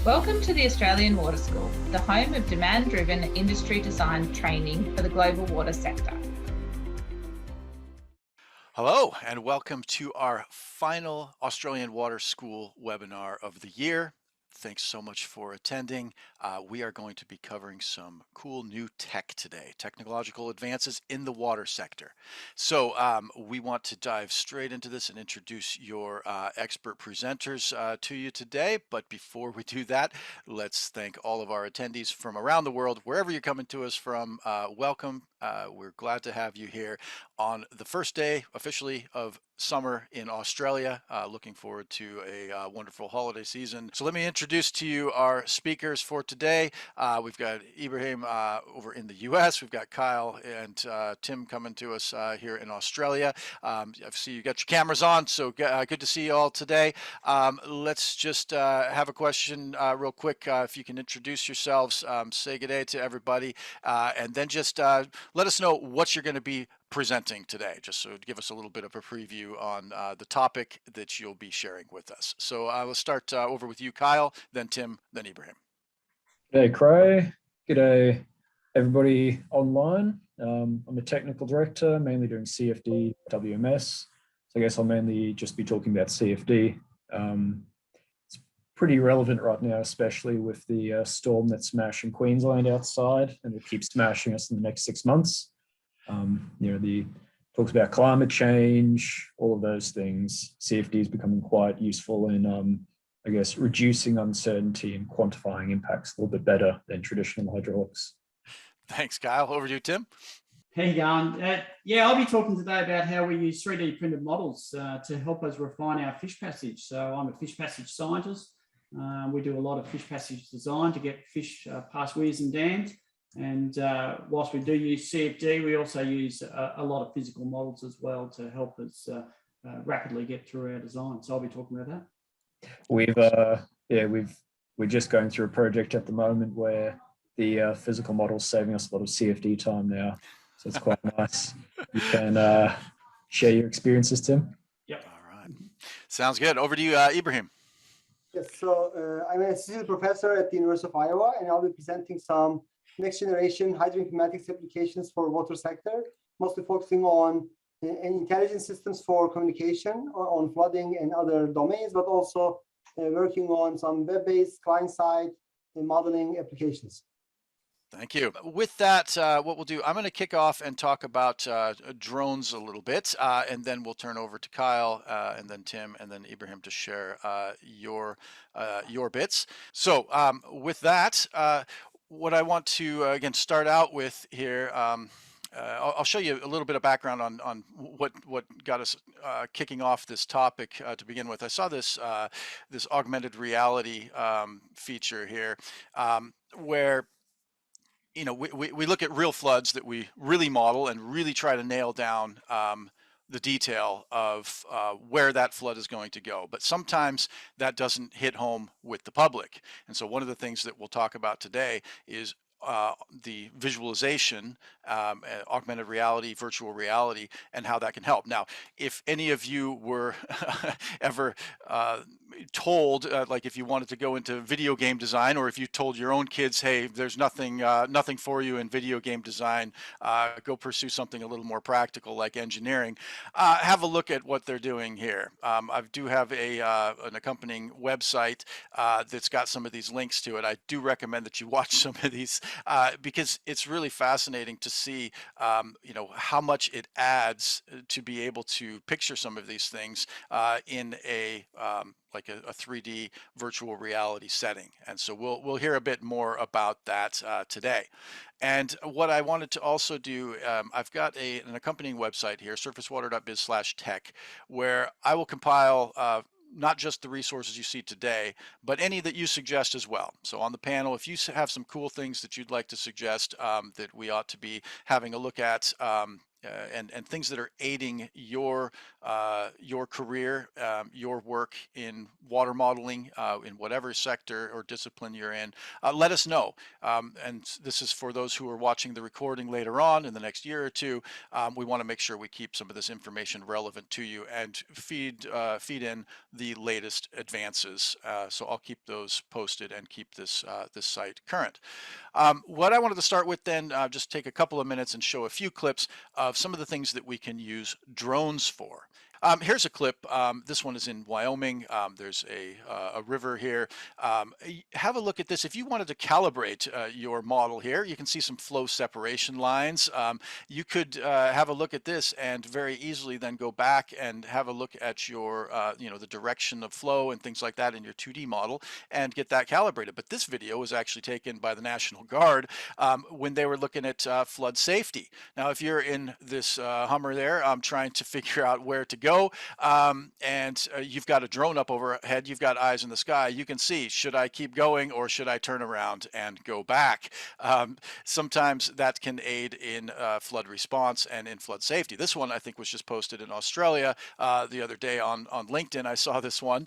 Welcome to the Australian Water School, the home of demand-driven industry design training for the global water sector. Hello, and welcome to our final Australian Water School webinar of the year. Thanks so much for attending. We are going to be covering some cool new tech today, technological advances in the water sector. So we want to dive straight into this and introduce your expert presenters to you today. But before we do that, let's thank all of our attendees from around the world, wherever you're coming to us from. Welcome. We're glad to have you here on the first day officially of summer in Australia. Looking forward to a wonderful holiday season. So let me introduce to you our speakers for today. We've got Ibrahim over in the US. We've got Kyle and Tim coming to us here in Australia. I see you got your cameras on, so good to see you all today. Let's just have a question real quick. If you can introduce yourselves, say good day to everybody, and then just let us know what you're going to be presenting today, just so to give us a little bit of a preview on the topic that you'll be sharing with us. So let's start over with you, Kyle, then Tim, then Ibrahim. G'day, Cray. G'day, everybody online. I'm a technical director, mainly doing CFD, WMS. So I guess I'll mainly just be talking about CFD. It's pretty relevant right now, especially with the storm that's smashing Queensland outside, and will keep smashing us in the next 6 months. The talks about climate change, all of those things. CFD is becoming quite useful in, I guess, reducing uncertainty and quantifying impacts a little bit better than traditional hydraulics. Thanks, Kyle. Over to you, Tim. How you going? Yeah, I'll be talking today about how we use 3D printed models to help us refine our fish passage. So I'm a fish passage scientist. We do a lot of fish passage design to get fish past weirs and dams. And whilst we do use CFD, we also use a lot of physical models as well to help us rapidly get through our design. So I'll be talking about that. We're just going through a project at the moment where the physical model's saving us a lot of CFD time now. So it's quite nice. You can share your experiences, Tim. Yep. All right. Sounds good. Over to you, Ibrahim. Yes, so I'm an assistant professor at the University of Iowa, and I'll be presenting some next generation hydroinformatics applications for water sector, mostly focusing on intelligent systems for communication on flooding and other domains, but also working on some web-based client-side modeling applications. Thank you. With that, what we'll do, I'm going to kick off and talk about drones a little bit, and then we'll turn over to Kyle, and then Tim, and then Ibrahim to share your bits. So with that, what I want to, again, start out with here, I'll show you a little bit of background on what got us kicking off this topic to begin with. I saw this this augmented reality feature here where we look at real floods that we really model and really try to nail down the detail of where that flood is going to go. But sometimes that doesn't hit home with the public. And so one of the things that we'll talk about today is the visualization, augmented reality, virtual reality, and how that can help. Now, if any of you were ever told, like if you wanted to go into video game design, or if you told your own kids, hey, there's nothing for you in video game design, go pursue something a little more practical like engineering, have a look at what they're doing here. I do have an accompanying website that's got some of these links to it. I do recommend that you watch some of these because it's really fascinating to see how much it adds to be able to picture some of these things in a 3D virtual reality setting. And so we'll hear a bit more about that today. And what I wanted to also do, I've got an accompanying website here, surfacewater.biz/tech, where I will compile not just the resources you see today, but any that you suggest as well. So on the panel, if you have some cool things that you'd like to suggest that we ought to be having a look at and things that are aiding your career, your work in water modeling, in whatever sector or discipline you're in, let us know. And this is for those who are watching the recording later on in the next year or two. We want to make sure we keep some of this information relevant to you and feed in the latest advances. So I'll keep those posted and keep this site current. What I wanted to start with then, just take a couple of minutes and show a few clips of some of the things that we can use drones for. Here's a clip. This one is in Wyoming. There's a river here. Have a look at this. If you wanted to calibrate your model here, you can see some flow separation lines. You could have a look at this and very easily then go back and have a look at your, the direction of flow and things like that in your 2D model and get that calibrated. But this video was actually taken by the National Guard when they were looking at flood safety. Now, if you're in this Hummer there, trying to figure out where to go, and you've got a drone up overhead, you've got eyes in the sky, you can see, should I keep going or should I turn around and go back? Sometimes that can aid in flood response and in flood safety. This one I think was just posted in Australia the other day on LinkedIn. I saw this one.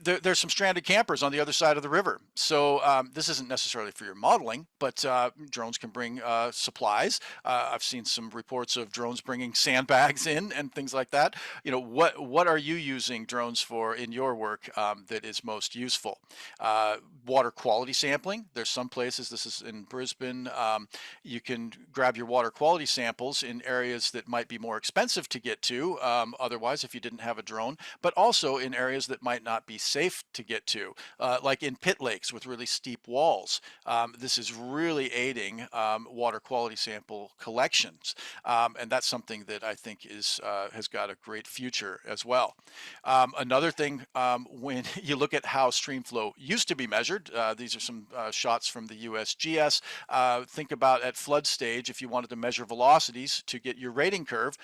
There's some stranded campers on the other side of the river. So this isn't necessarily for your modeling, but drones can bring supplies. I've seen some reports of drones bringing sandbags in and things like that. What are you using drones for in your work that is most useful? Water quality sampling. There's some places, this is in Brisbane, you can grab your water quality samples in areas that might be more expensive to get to otherwise if you didn't have a drone, but also in areas that might not be safe to get to, like in pit lakes with really steep walls. This is really aiding water quality sample collections, and that's something that I think has got a great future as well. Another thing, when you look at how stream flow used to be measured, these are some shots from the USGS. Think about at flood stage, if you wanted to measure velocities to get your rating curve,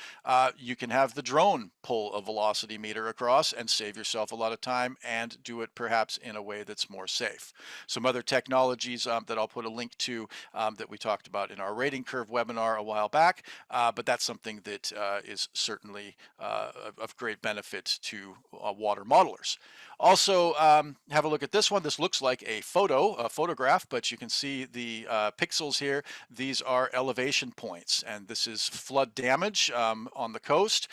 you can have the drone pull a velocity meter across and save yourself a lot of time and do it perhaps in a way that's more safe. Some other technologies that I'll put a link to that we talked about in our rating curve webinar a while back, but that's something that is certainly of great benefit to water modelers. Also, have a look at this one. This looks like a photograph, but you can see the pixels here. These are elevation points, and this is flood damage on the coast.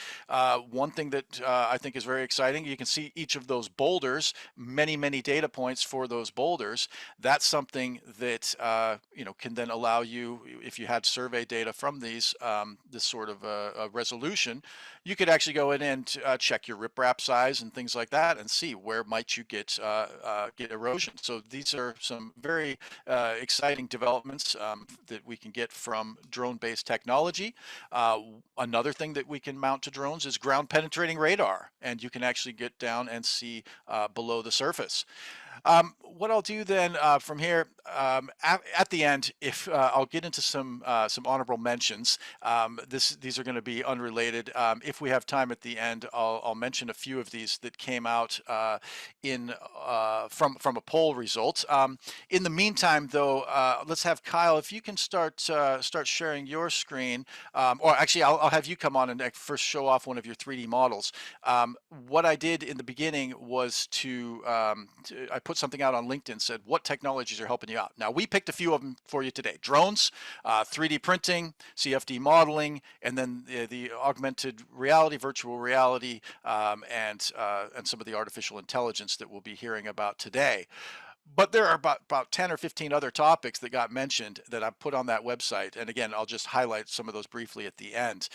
One thing that I think is very exciting, you can see each of those boulders, many data points for those boulders. That's something that can then allow you, if you had survey data from these, this sort of a resolution, you could actually go in and check your riprap size and things like that and see where might you get erosion. So these are some very exciting developments that we can get from drone-based technology. Another thing that we can mount to drones is ground penetrating radar, and you can actually get down and see below the surface. What I'll do then from here at the end, if I'll get into some honorable mentions. These are going to be unrelated. If we have time at the end, I'll mention a few of these that came out from a poll result. In the meantime, though, let's have Kyle, if you can start sharing your screen, or actually I'll have you come on and first show off one of your 3D models. What I did in the beginning was I put something out on LinkedIn, said what technologies are helping you out. Now we picked a few of them for you today: drones, 3D printing, CFD modeling, and then the augmented reality, virtual reality, and some of the artificial intelligence that we'll be hearing about today. But there are about 10 or 15 other topics that got mentioned that I put on that website. And again, I'll just highlight some of those briefly at the end.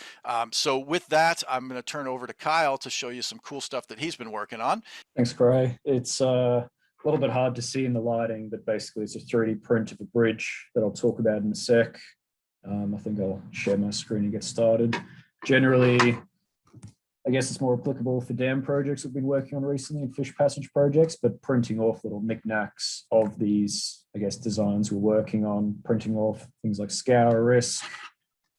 So with that, I'm going to turn over to Kyle to show you some cool stuff that he's been working on. Thanks, Gray. It's a little bit hard to see in the lighting, but basically it's a 3D print of a bridge that I'll talk about in a sec. I think I'll share my screen and get started. Generally, I guess it's more applicable for dam projects we've been working on recently and fish passage projects, but printing off little knickknacks of these, I guess, designs we're working on, printing off things like scour risk.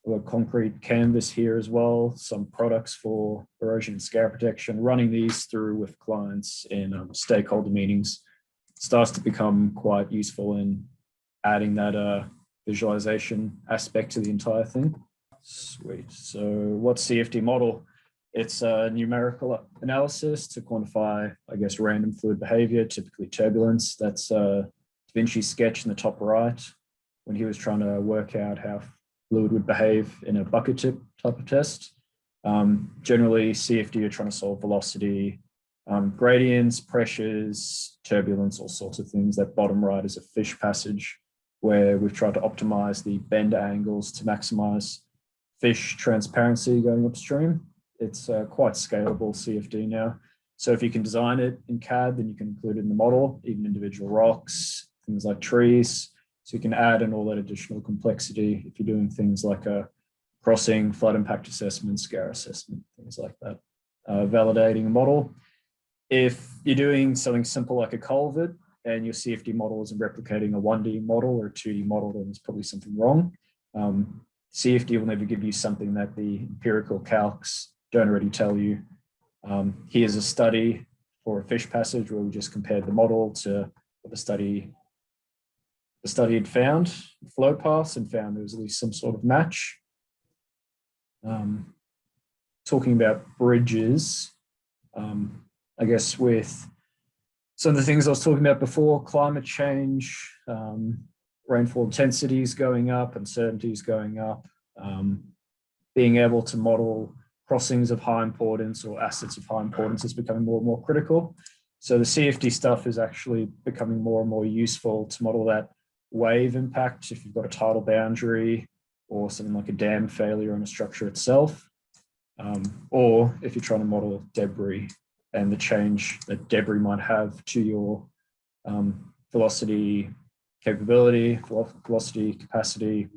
We've got concrete canvas here as well, some products for erosion and scour protection, running these through with clients in stakeholder meetings. Starts to become quite useful in adding that visualization aspect to the entire thing. Sweet. So what's CFD model? It's a numerical analysis to quantify, I guess, random fluid behavior, typically turbulence. That's Da Vinci's sketch in the top right, when he was trying to work out how fluid would behave in a bucket tip type of test. Generally, CFD, you're trying to solve velocity, gradients, pressures, turbulence, all sorts of things. That bottom right is a fish passage where we've tried to optimize the bend angles to maximize fish transparency going upstream. It's quite scalable CFD now. So if you can design it in CAD, then you can include it in the model, even individual rocks, things like trees. So you can add in all that additional complexity if you're doing things like a crossing, flood impact assessment, scar assessment, things like that. Validating a model. If you're doing something simple like a culvert and your CFD model isn't replicating a 1D model or a 2D model, then there's probably something wrong. CFD will never give you something that the empirical calcs don't already tell you. Here's a study for a fish passage where we just compared the model to what the study had found, flow paths, and found there was at least some sort of match. Talking about bridges, I guess with some of the things I was talking about before, climate change, rainfall intensities going up, uncertainties going up, being able to model crossings of high importance or assets of high importance is becoming more and more critical. So the CFD stuff is actually becoming more and more useful to model that wave impact if you've got a tidal boundary or something like a dam failure on a structure itself, or if you're trying to model debris and the change that debris might have to your velocity capability, velocity capacity,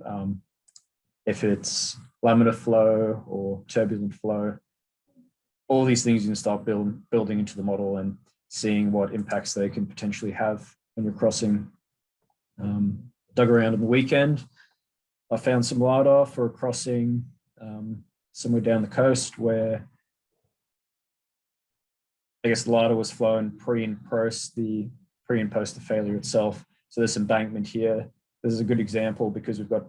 if it's laminar flow or turbulent flow. All these things you can start building into the model and seeing what impacts they can potentially have when you're crossing. Dug around on the weekend. I found some LiDAR for a crossing somewhere down the coast where I guess the LiDAR was flown pre and post the failure itself. So this embankment here, this is a good example because we've got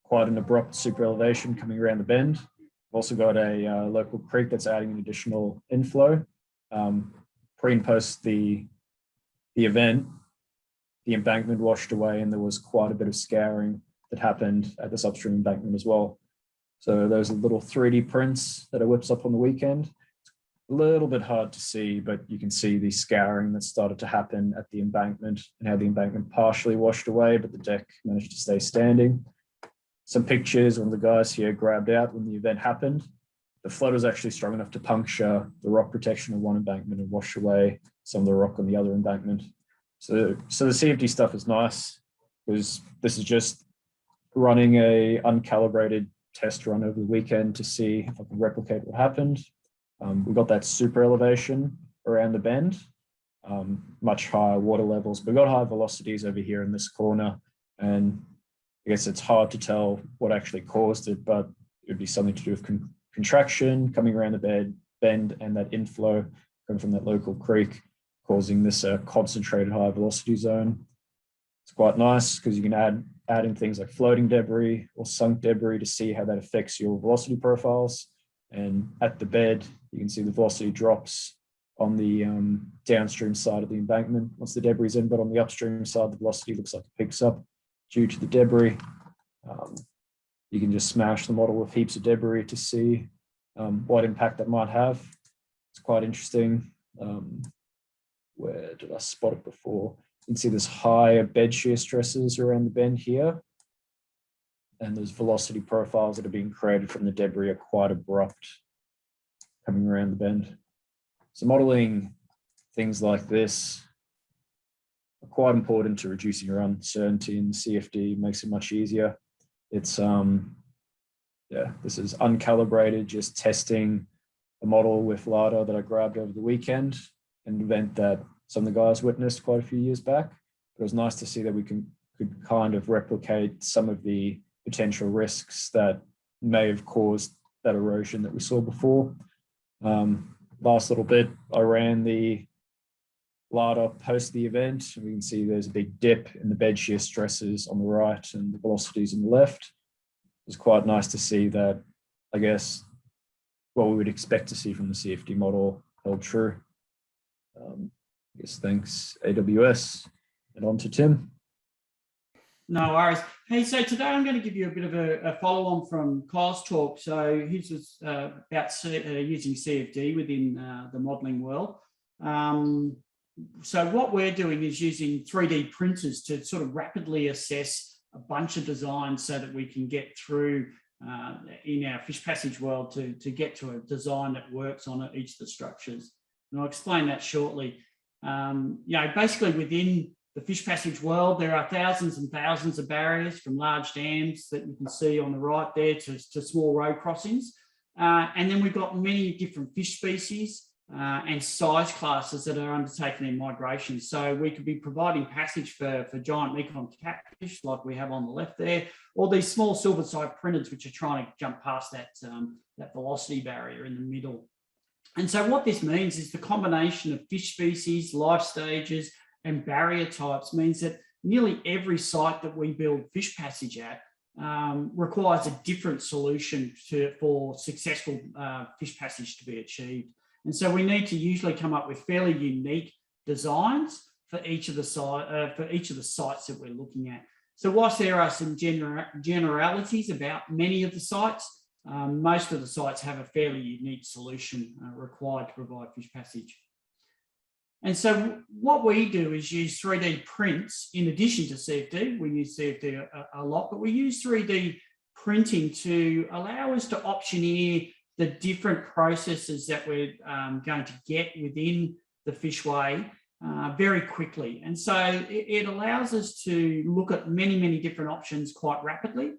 quite an abrupt super elevation coming around the bend. We've also got a local creek that's adding an additional inflow. Pre and post the event, the embankment washed away and there was quite a bit of scouring that happened at this upstream embankment as well. So those are little 3D prints that I whipped up on the weekend. A little bit hard to see, but you can see the scouring that started to happen at the embankment and how the embankment partially washed away, but the deck managed to stay standing. Some pictures one of the guys here grabbed out when the event happened. The flood was actually strong enough to puncture the rock protection of one embankment and wash away some of the rock on the other embankment. So the CFD stuff is nice because this is just running a uncalibrated test run over the weekend to see if I can replicate what happened. We got that super elevation around the bend, much higher water levels, but we got high velocities over here in this corner. And I guess it's hard to tell what actually caused it, but it would be something to do with contraction coming around the bend and that inflow coming from that local creek, causing this concentrated high velocity zone. It's quite nice because you can add in things like floating debris or sunk debris to see how that affects your velocity profiles. And at the bed, you can see the velocity drops on the downstream side of the embankment once the debris is in, but on the upstream side, the velocity looks like it picks up due to the debris. You can just smash the model with heaps of debris to see what impact that might have. It's quite interesting. Where did I spot it before? You can see there's higher bed shear stresses around the bend here. And those velocity profiles that are being created from the debris are quite abrupt coming around the bend. So modeling things like this are quite important to reducing your uncertainty in the CFD, makes it much easier. It's, this is uncalibrated, just testing a model with LiDAR that I grabbed over the weekend, an event that some of the guys witnessed quite a few years back. It was nice to see that we could kind of replicate some of the potential risks that may have caused that erosion that we saw before. Last little bit, I ran the LiDAR post the event, and we can see there's a big dip in the bed shear stresses on the right and the velocities on the left. was quite nice to see that, I guess, what we would expect to see from the CFD model held true. I guess thanks AWS, and on to Tim. No worries. Hey, so today I'm going to give you a bit of a follow-on from Kyle's talk. So his was about using CFD within the modelling world. So what we're doing is using 3D printers to sort of rapidly assess a bunch of designs so that we can get through in our fish passage world to get to a design that works on each of the structures. And I'll explain that shortly. Basically within the fish passage world, there are thousands and thousands of barriers, from large dams that you can see on the right there to small road crossings. And then we've got many different fish species and size classes that are undertaking their migration. So we could be providing passage for giant Mekong catfish like we have on the left there, or these small silver-side printers which are trying to jump past that velocity barrier in the middle. And so what this means is the combination of fish species, life stages, and barrier types means that nearly every site that we build fish passage at requires a different solution for successful fish passage to be achieved. And so we need to usually come up with fairly unique designs for each of the sites that we're looking at. So whilst there are some generalities about many of the sites, most of the sites have a fairly unique solution required to provide fish passage. And so what we do is use 3D prints in addition to CFD. We use CFD a lot, but we use 3D printing to allow us to optioneer the different processes that we're going to get within the fishway very quickly. And so it allows us to look at many, many different options quite rapidly.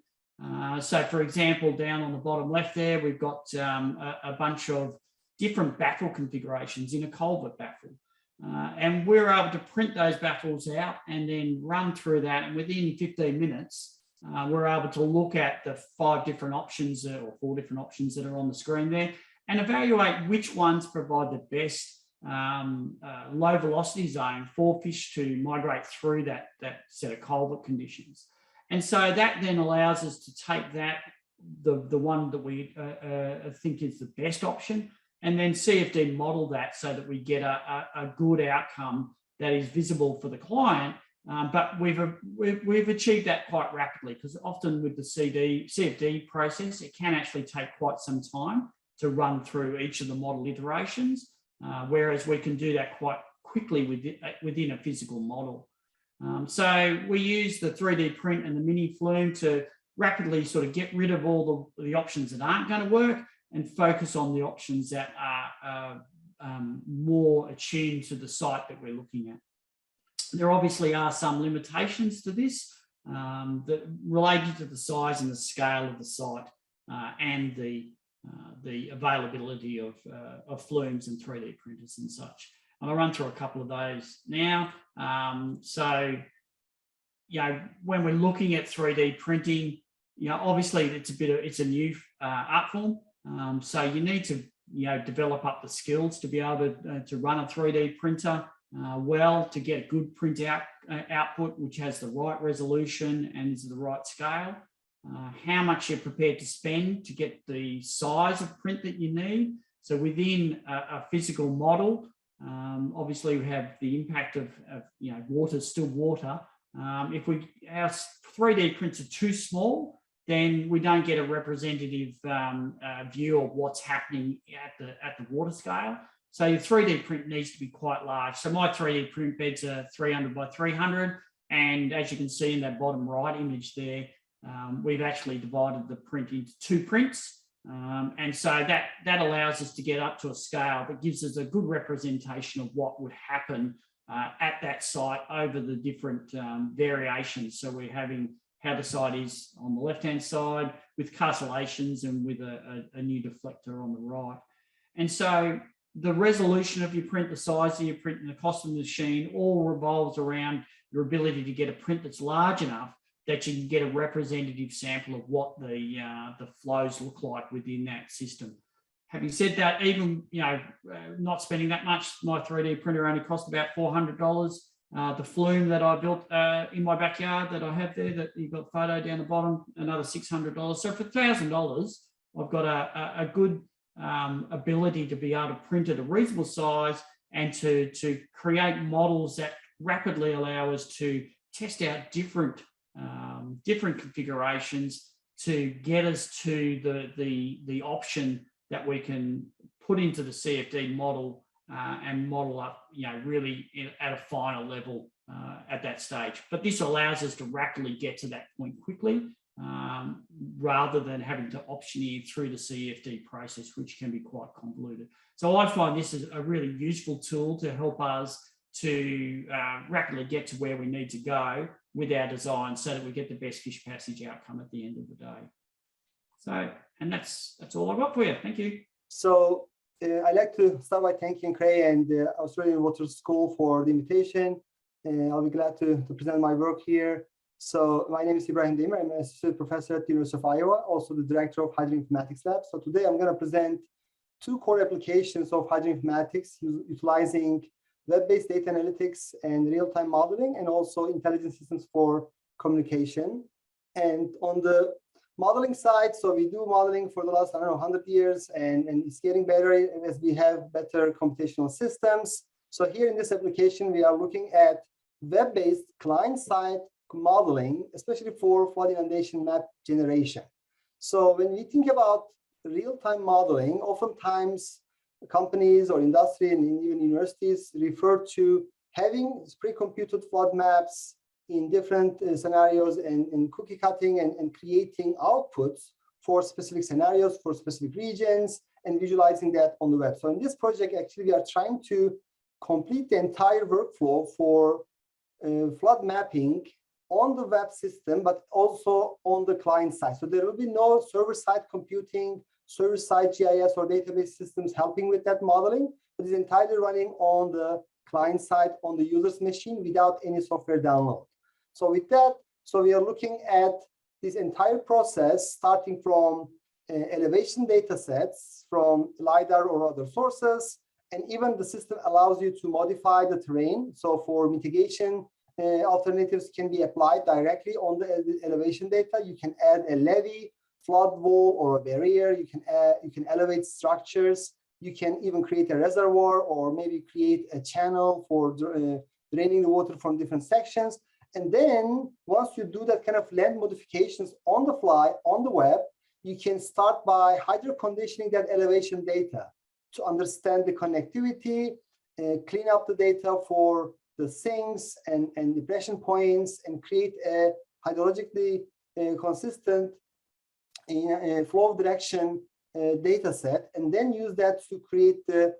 So for example, down on the bottom left there, we've got a bunch of different baffle configurations in a culvert baffle. And we're able to print those baffles out and then run through that. And within 15 minutes, we're able to look at the 5 different options or 4 different options that are on the screen there and evaluate which ones provide the best low velocity zone for fish to migrate through that set of culvert conditions. And so that then allows us to take the one that we think is the best option, and then CFD model that so that we get a good outcome that is visible for the client. But we've achieved that quite rapidly, because often with the CFD process, it can actually take quite some time to run through each of the model iterations, whereas we can do that quite quickly within a physical model. So we use the 3D print and the mini flume to rapidly sort of get rid of all the options that aren't going to work and focus on the options that are more attuned to the site that we're looking at. There obviously are some limitations to this that related to the size and the scale of the site and the availability of flumes and 3D printers and such. And I'll run through a couple of those now. So, when we're looking at 3D printing, obviously it's a new art form. So you need to, develop up the skills to be able to run a 3D printer well, to get a good print output, which has the right resolution and is the right scale. How much you're prepared to spend to get the size of print that you need. So within a physical model, obviously we have the impact of water, still water. If our 3D prints are too small, then we don't get a representative view of what's happening at the water scale. So your 3D print needs to be quite large. So my 3D print beds are 300 by 300. And as you can see in that bottom right image there, we've actually divided the print into 2 prints. And so that allows us to get up to a scale that gives us a good representation of what would happen at that site over the different variations. So we're having how the site is on the left-hand side with castellations and with a new deflector on the right. And so the resolution of your print, the size of your print, and the cost of the machine all revolves around your ability to get a print that's large enough that you can get a representative sample of what the flows look like within that system. Having said that, even not spending that much, my 3D printer only cost about $400. The flume that I built in my backyard that I have there, that you've got photo down the bottom, another $600. So for $1,000, I've got a good ability to be able to print at a reasonable size and to create models that rapidly allow us to test out different configurations to get us to the option that we can put into the CFD model and model up, really at a final level at that stage. But this allows us to rapidly get to that point quickly, rather than having to optioneer through the CFD process, which can be quite convoluted. So I find this is a really useful tool to help us to rapidly get to where we need to go with our design so that we get the best fish passage outcome at the end of the day. So, and that's all I've got for you. Thank you. So I'd like to start by thanking Craig and the Australian Water School for the invitation. I'll be glad to present my work here. So my name is Ibrahim Demir. I'm an associate professor at the University of Iowa, also the director of Hydroinformatics Lab. So today I'm going to present two core applications of hydroinformatics utilizing web-based data analytics and real-time modeling, and also intelligent systems for communication. And on the modeling side, so we do modeling for the last, 100 years, and it's getting better as we have better computational systems. So here in this application, we are looking at web-based client-side modeling, especially for flood inundation map generation. So when we think about real-time modeling, oftentimes companies or industry and even universities refer to having pre-computed flood maps in different scenarios and cookie cutting and creating outputs for specific scenarios, for specific regions, and visualizing that on the web. So in this project, actually, we are trying to complete the entire workflow for flood mapping on the web system, but also on the client side. So there will be no server-side computing, server-side GIS or database systems helping with that modeling, but it's entirely running on the client side on the user's machine without any software download. So with that, so we are looking at this entire process starting from elevation data sets from LiDAR or other sources, and even the system allows you to modify the terrain. So for mitigation, alternatives can be applied directly on the elevation data. You can add a levee, flood wall, or a barrier. You can elevate structures. You can even create a reservoir or maybe create a channel for draining the water from different sections. And then once you do that kind of land modifications on the fly, on the web, you can start by hydro conditioning that elevation data to understand the connectivity, clean up the data for the sinks and depression points, and create a hydrologically consistent flow direction data set, and then use that to create the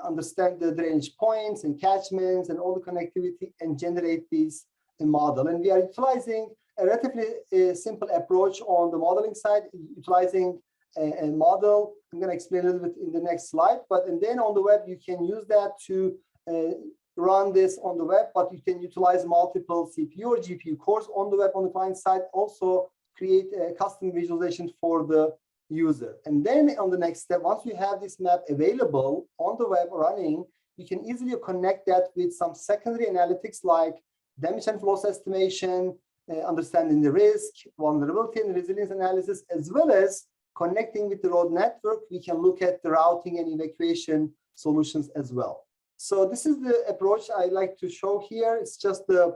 understand the drainage points and catchments and all the connectivity and generate these model. And we are utilizing a relatively simple approach on the modeling side, utilizing a model. I'm going to explain a little bit in the next slide, and then on the web, you can use that to run this on the web, but you can utilize multiple CPU or GPU cores on the web on the client side, also create a custom visualization for the user. And then on the next step, once you have this map available on the web running, you can easily connect that with some secondary analytics like damage and loss estimation, understanding the risk, vulnerability and resilience analysis, as well as connecting with the road network. We can look at the routing and evacuation solutions as well. So this is the approach I like to show here. It's just a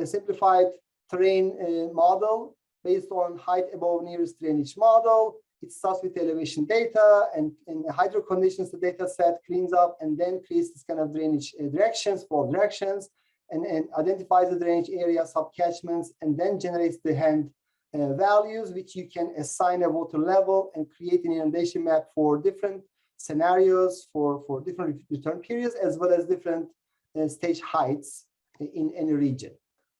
simplified terrain model based on height above nearest drainage model. It starts with elevation data and hydro conditions, the data set cleans up and then creates this kind of drainage directions, flow directions, and identifies the drainage area, subcatchments, and then generates the hand values, which you can assign a water level and create an inundation map for different scenarios for different return periods, as well as different stage heights in any region.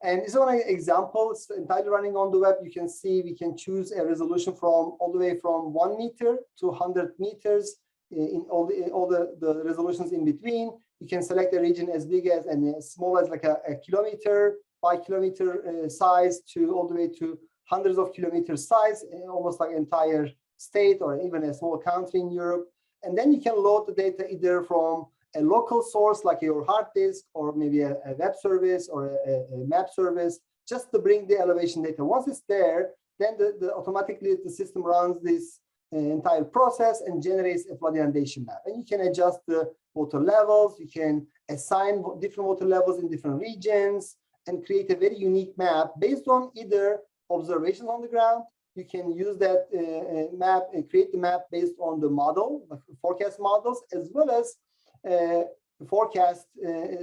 And this is one example. It's entirely running on the web. You can see we can choose a resolution from all the way from 1 meter to 100 meters in all the resolutions in between. You can select a region as big as and as small as like a kilometer by kilometer size to all the way to hundreds of kilometers size, almost like an entire state or even a small country in Europe. And then you can load the data either from a local source like your hard disk or maybe a web service or a map service, just to bring the elevation data. Once it's there, then automatically the system runs this entire process and generates a flood inundation map. And you can adjust the water levels, you can assign different water levels in different regions and create a very unique map based on either observations on the ground. You can use that map and create the map based on the model, forecast models, as well as forecast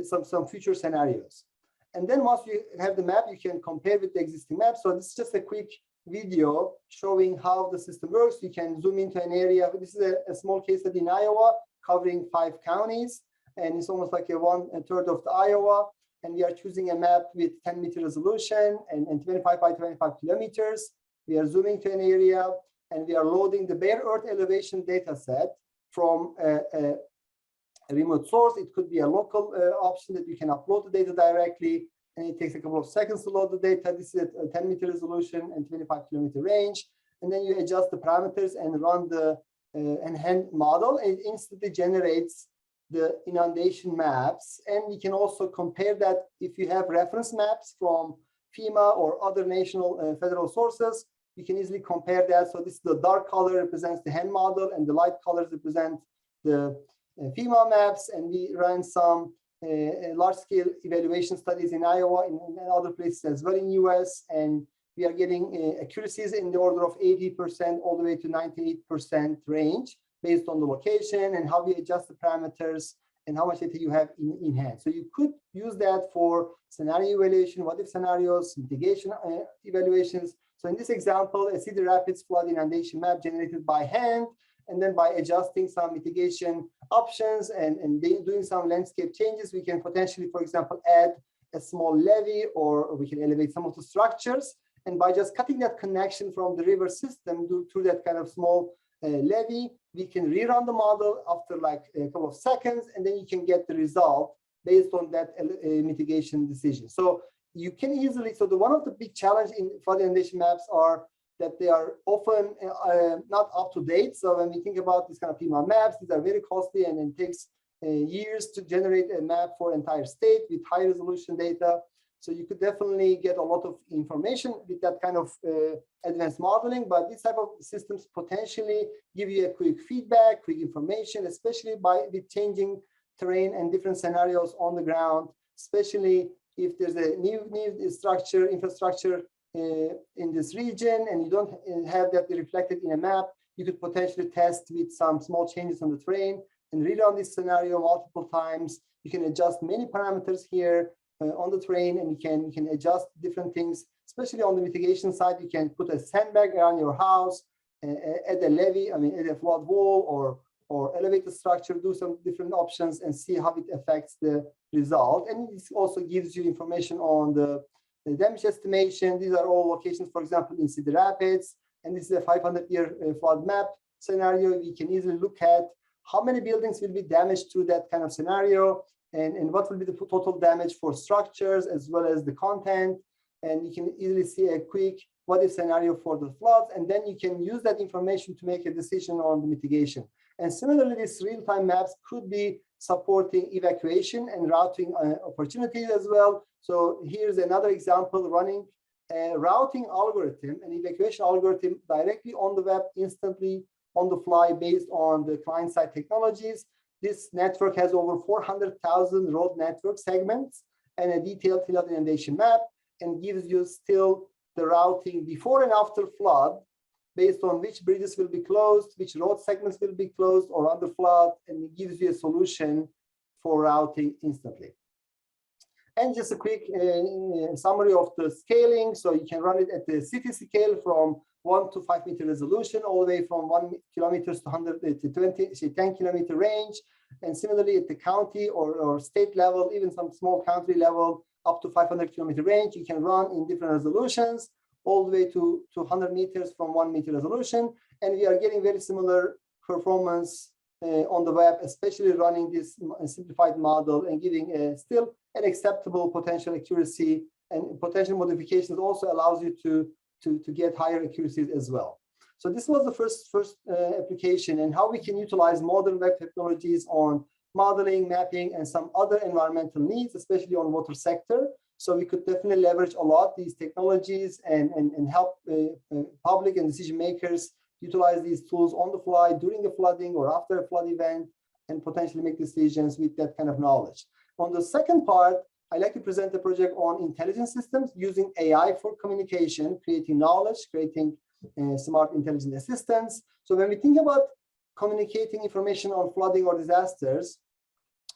some future scenarios. And then once you have the map, you can compare with the existing map. So this is just a quick video showing how the system works. You can zoom into an area. This is a small case study in Iowa covering 5 counties, and it's almost like a 1/3 of the Iowa. And we are choosing a map with 10-meter resolution and 25 by 25 kilometers. We are zooming to an area and we are loading the bare earth elevation data set from a remote source. It could be a local option that you can upload the data directly, and it takes a couple of seconds to load the data. This is a 10-meter resolution and 25-kilometer range. And then you adjust the parameters and run the enhanced model, and it instantly generates the inundation maps. And we can also compare that if you have reference maps from FEMA or other national federal sources, you can easily compare that. So this is the dark color represents the HAND model and the light colors represent the FEMA maps. And we ran some large-scale evaluation studies in Iowa and other places as well in US. And we are getting accuracies in the order of 80% all the way to 98% range based on the location and how we adjust the parameters and how much data you have in hand. So you could use that for scenario evaluation, what if scenarios, mitigation evaluations. So in this example, a Cedar Rapids flood inundation map generated by hand, and then by adjusting some mitigation options and doing some landscape changes, we can potentially, for example, add a small levee, or we can elevate some of the structures. And by just cutting that connection from the river system through that kind of small levee, we can rerun the model after like a couple of seconds, and then you can get the result based on that mitigation decision. So you can easily, so one of the big challenges in flood inundation maps are that they are often not up to date. So when we think about this kind of FEMA maps, these are very costly, and it takes years to generate a map for entire state with high resolution data. So you could definitely get a lot of information with that kind of advanced modeling, but these type of systems potentially give you a quick feedback, quick information, especially with changing terrain and different scenarios on the ground, especially if there's a new infrastructure in this region and you don't have that reflected in a map. You could potentially test with some small changes on the terrain and rerun this scenario multiple times. You can adjust many parameters here on the terrain, and you can adjust different things, especially on the mitigation side. You can put a sandbag around your house, add a levee, add a flood wall, or elevate the structure, do some different options and see how it affects the result. And it also gives you information on the damage estimation. These are all locations, for example, in Cedar Rapids, and this is a 500-year flood map scenario. We can easily look at how many buildings will be damaged through that kind of scenario, and what will be the total damage for structures as well as the content. And you can easily see a quick what if scenario for the floods, and then you can use that information to make a decision on the mitigation. And similarly, these real-time maps could be supporting evacuation and routing opportunities as well. So here's another example, running a routing algorithm, an evacuation algorithm directly on the web, instantly on the fly based on the client-side technologies. This network has over 400,000 road network segments and a detailed flood inundation map, and gives you still the routing before and after flood based on which bridges will be closed, which road segments will be closed or under flood, and it gives you a solution for routing instantly. And just a quick summary of the scaling. So you can run it at the city scale from 1 to 5 meter resolution, all the way from 1 kilometer to 10 kilometer range. And similarly at the county or state level, even some small country level, up to 500 kilometer range, you can run in different resolutions, all the way to 100 meters from 1 meter resolution. And we are getting very similar performance on the web, especially running this simplified model and giving still an acceptable potential accuracy, and potential modifications also allows you to get higher accuracies as well. So this was the first application, and how we can utilize modern web technologies on modeling, mapping, and some other environmental needs, especially on water sector. So we could definitely leverage a lot these technologies and help public and decision makers utilize these tools on the fly during a flooding or after a flood event, and potentially make decisions with that kind of knowledge. On the second part, I like to present a project on intelligent systems using AI for communication, creating knowledge, creating smart intelligent assistants. So when we think about communicating information on flooding or disasters,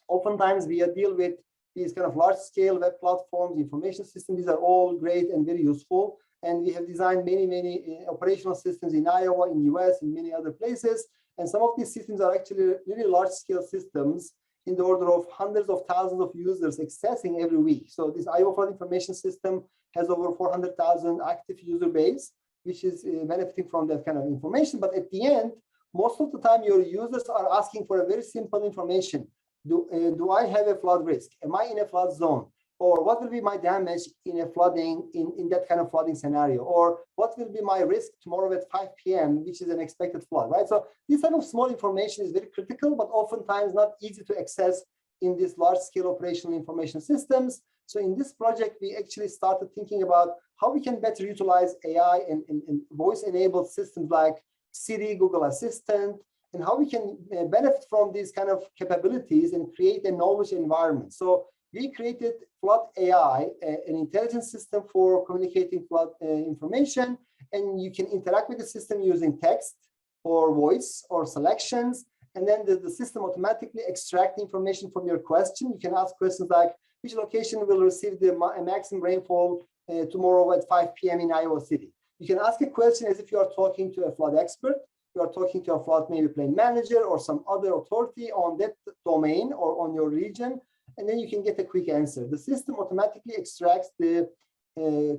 oftentimes we deal with these kind of large-scale web platforms, information systems. These are all great and very useful. And we have designed many operational systems in Iowa, in US, in many other places. And some of these systems are actually really large-scale systems in the order of hundreds of thousands of users accessing every week. So this Iowa Flood Information System has over 400,000 active user base, which is benefiting from that kind of information. But at the end, most of the time, your users are asking for a very simple information. Do I have a flood risk? Am I in a flood zone? Or what will be my damage in a flooding, in that kind of flooding scenario? Or what will be my risk tomorrow at 5 p.m., which is an expected flood, right? So this kind of small information is very critical, but oftentimes not easy to access in these large-scale operational information systems. So in this project, we actually started thinking about how we can better utilize AI and voice-enabled systems like Siri, Google Assistant, and how we can benefit from these kind of capabilities and create a knowledge environment. So we created Flood AI, an intelligence system for communicating flood information, and you can interact with the system using text or voice or selections, and then the system automatically extracts information from your question. You can ask questions like, which location will receive the maximum rainfall tomorrow at 5 p.m. in Iowa City? You can ask a question as if you are talking to a flood expert. You are talking to a flood maybe plain manager or some other authority on that domain or on your region, and then you can get a quick answer. The system automatically extracts the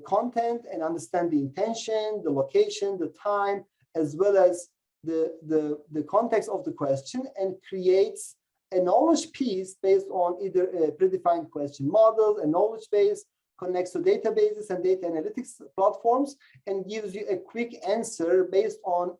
content and understand the intention, the location, the time, as well as the context of the question, and creates a knowledge piece based on either a predefined question model, a knowledge base, connects to databases and data analytics platforms, and gives you a quick answer based on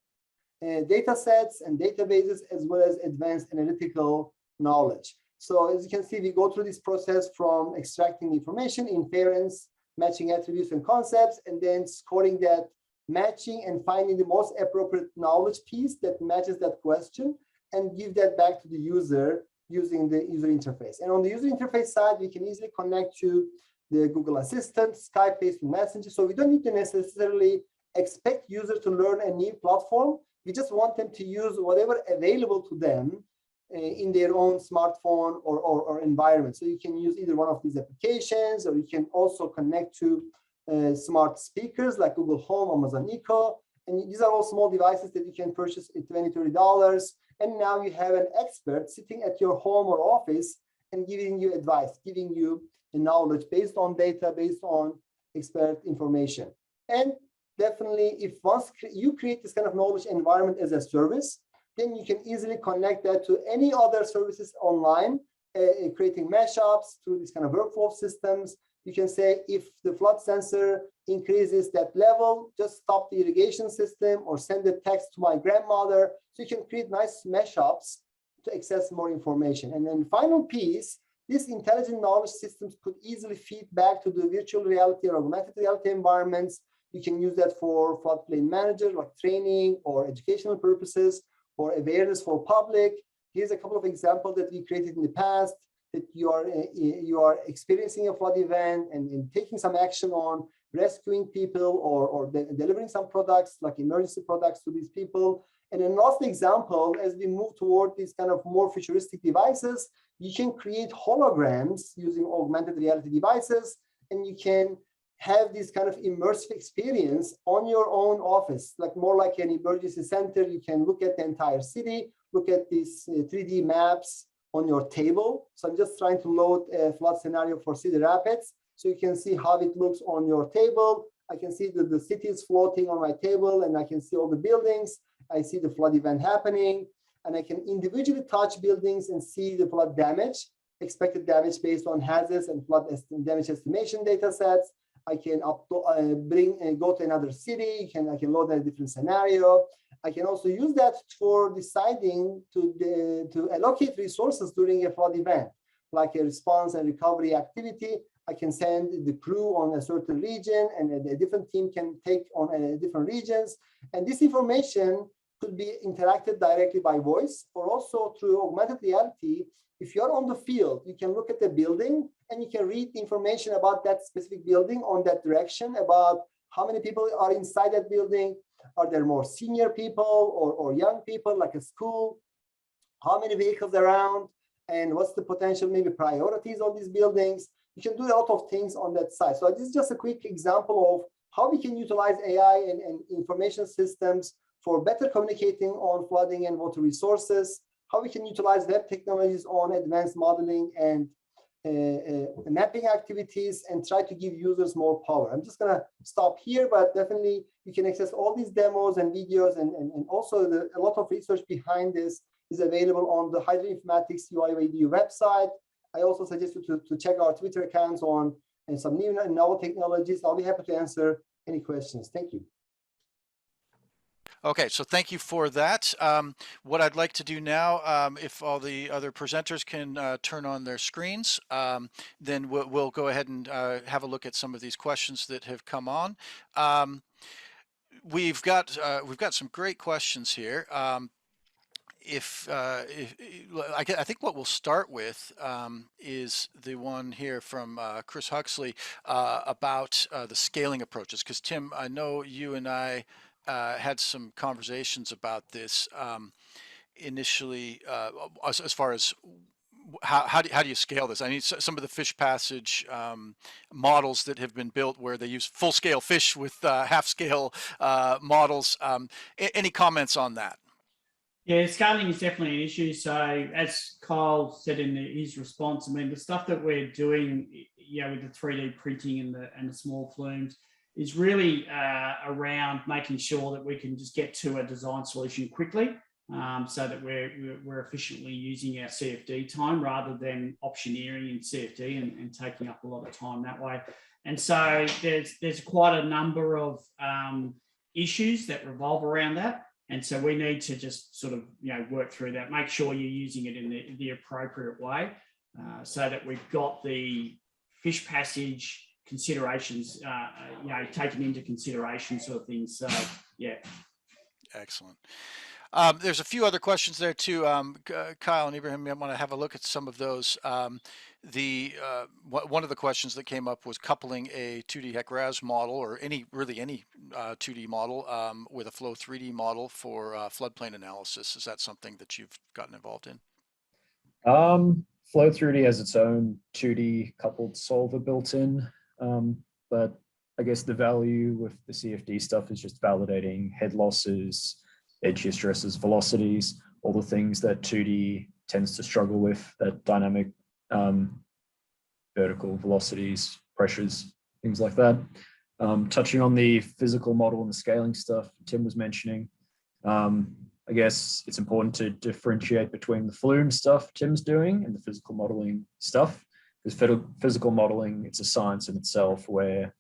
data sets and databases, as well as advanced analytical knowledge. So as you can see, we go through this process from extracting information, inference, matching attributes and concepts, and then scoring that, matching and finding the most appropriate knowledge piece that matches that question, and give that back to the user using the user interface. And on the user interface side, we can easily connect to the Google Assistant, Skype, Facebook Messenger. So we don't need to necessarily expect users to learn a new platform. We just want them to use whatever available to them in their own smartphone or environment. So you can use either one of these applications, or you can also connect to smart speakers like Google Home, Amazon Echo. And these are all small devices that you can purchase at $20, $30. And now you have an expert sitting at your home or office and giving you advice, giving you knowledge based on data, based on expert information. And definitely, if once you create this kind of knowledge environment as a service, then you can easily connect that to any other services online, creating mashups through these kind of workflow systems. You can say, if the flood sensor increases that level, just stop the irrigation system or send a text to my grandmother. So you can create nice mashups to access more information. And then final piece, these intelligent knowledge systems could easily feed back to the virtual reality or augmented reality environments. You can use that for floodplain manager, like training or educational purposes, or awareness for public. Here's a couple of examples that we created in the past, that you are experiencing a flood event and taking some action on rescuing people or delivering some products like emergency products to these people. And then last example, as we move toward these kind of more futuristic devices, you can create holograms using augmented reality devices, and you can have this kind of immersive experience on your own office, like more like an emergency center. You can look at the entire city, look at these 3D maps on your table. So I'm just trying to load a flood scenario for Cedar Rapids, so you can see how it looks on your table. I can see that the city is floating on my table, and I can see all the buildings. I see the flood event happening, and I can individually touch buildings and see the flood damage, expected damage based on hazards and flood damage estimation data sets. I can go to another city. I can load a different scenario. I can also use that for deciding to allocate resources during a flood event, like a response and recovery activity. I can send the crew on a certain region, and a different team can take on different regions. And this information could be interacted directly by voice, or also through augmented reality. If you're on the field, you can look at the building and you can read information about that specific building on that direction, about how many people are inside that building. Are there more senior people or young people, like a school? How many vehicles around? And what's the potential maybe priorities on these buildings? You can do a lot of things on that side. So this is just a quick example of how we can utilize AI and information systems for better communicating on flooding and water resources, how we can utilize web technologies on advanced modeling and mapping activities, and try to give users more power. I'm just gonna stop here, but definitely you can access all these demos and videos, and also a lot of research behind this is available on the Hydroinformatics UIOEDU website. I also suggest you to check our Twitter accounts on some new and novel technologies. I'll be happy to answer any questions. Thank you. Okay, so thank you for that. What I'd like to do now, if all the other presenters can turn on their screens, then we'll go ahead and have a look at some of these questions that have come on. We've got some great questions here. I think what we'll start with is the one here from Chris Huxley about the scaling approaches, because Tim, I know you and I had some conversations about this initially, as far as how do you scale this? I mean, some of the fish passage models that have been built where they use full-scale fish with half-scale models. Any comments on that? Yeah, scaling is definitely an issue. So as Kyle said in his response, I mean, the stuff that we're doing, with the 3D printing and the small flumes is really around making sure that we can just get to a design solution quickly, so that we're efficiently using our CFD time rather than optioneering in CFD and taking up a lot of time that way. And so there's quite a number of issues that revolve around that. And so we need to just sort of, work through that, make sure you're using it in the appropriate way, so that we've got the fish passage considerations, taken into consideration, sort of things. So, yeah. Excellent. There's a few other questions there too. Kyle and Ibrahim, I want to have a look at some of those. One of the questions that came up was coupling a 2D HEC-RAS model, or any 2D model, with a Flow 3D model for floodplain analysis. Is that something that you've gotten involved in? Flow 3D has its own 2D coupled solver built in, but I guess the value with the CFD stuff is just validating head losses, edge shear stresses, velocities, all the things that 2D tends to struggle with, that dynamic vertical velocities, pressures, things like that. Touching on the physical model and the scaling stuff Tim was mentioning, I guess it's important to differentiate between the flume stuff Tim's doing and the physical modeling stuff, because physical modeling, it's a science in itself where,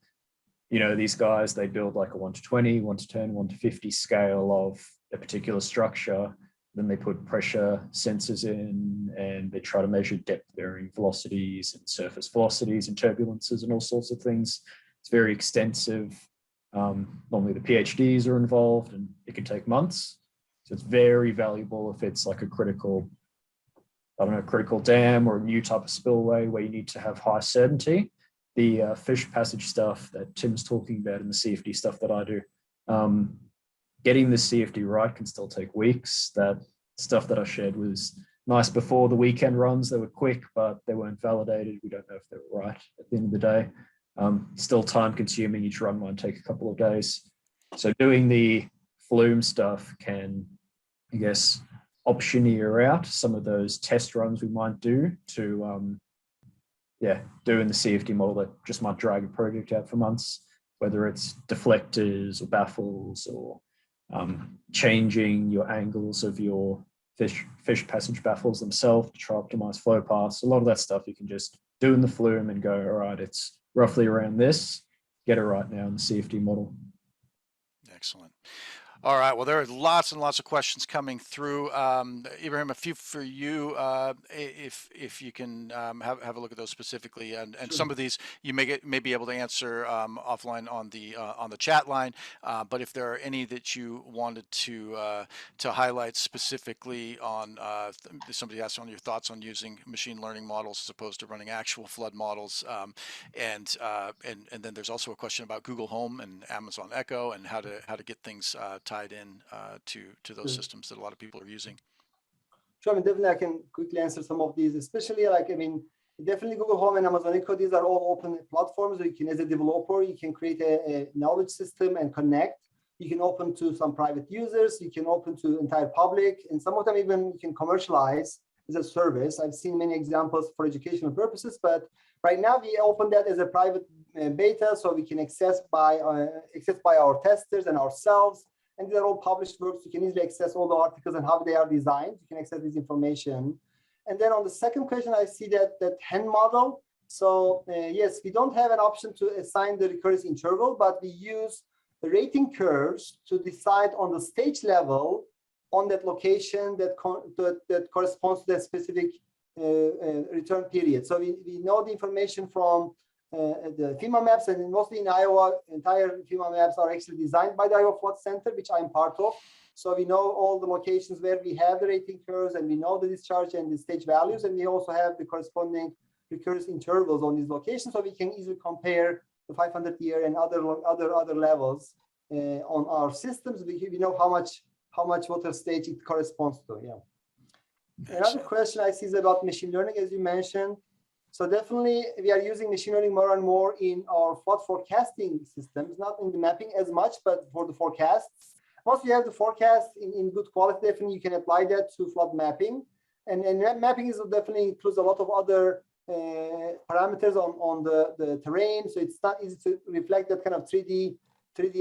these guys, they build like a 1:20, 1:10, 1:50 scale of a particular structure. Then they put pressure sensors in and they try to measure depth varying velocities and surface velocities and turbulences and all sorts of things. It's very extensive. Normally the PhDs are involved and it can take months. So it's very valuable if it's like a critical dam or a new type of spillway where you need to have high certainty. The fish passage stuff that Tim's talking about and the CFD stuff that I do, getting the CFD right can still take weeks. That stuff that I shared was nice before the weekend runs. They were quick, but they weren't validated. We don't know if they were right at the end of the day. Still time consuming. Each run might take a couple of days. So doing the flume stuff can, I guess, optioneer out some of those test runs we might do to, doing the CFD model that just might drag a project out for months, whether it's deflectors or baffles or changing your angles of your fish passage baffles themselves to try to optimize flow paths. A lot of that stuff you can just do in the flume and go, all right, it's roughly around this, get it right now in the CFD model. Excellent. All right. Well, there are lots and lots of questions coming through. Ibrahim, a few for you, if you can have a look at those specifically, and Sure. some of these you may be able to answer offline on the chat line. But if there are any that you wanted to highlight specifically on, somebody asked on your thoughts on using machine learning models as opposed to running actual flood models, and then there's also a question about Google Home and Amazon Echo and how to get things tied in to those systems that a lot of people are using. Sure, I mean, definitely I can quickly answer some of these, especially like, I mean, definitely Google Home and Amazon Echo, these are all open platforms. You can, as a developer, you can create a knowledge system and connect. You can open to some private users, you can open to entire public, and some of them even you can commercialize as a service. I've seen many examples for educational purposes, but right now we open that as a private beta, so we can access by our testers and ourselves. And these are all published works. You can easily access all the articles and how they are designed. You can access this information. And then on the second question, I see that HEN model. So yes, we don't have an option to assign the recurrence interval, but we use the rating curves to decide on the stage level on that location that corresponds to that specific return period. So we know the information from the FEMA maps, and mostly in Iowa, entire FEMA maps are actually designed by the Iowa Flood Center, which I'm part of. So we know all the locations where we have the rating curves, and we know the discharge and the stage values, and we also have the corresponding recurrence intervals on these locations, so we can easily compare the 500-year and other levels on our systems. We know how much water stage it corresponds to. Yeah. Another question I see is about machine learning, as you mentioned. So definitely we are using machine learning more and more in our flood forecasting systems, not in the mapping as much, but for the forecasts. Once you have the forecast in good quality, definitely you can apply that to flood mapping. And mapping is definitely includes a lot of other parameters on the terrain. So it's not easy to reflect that kind of 3D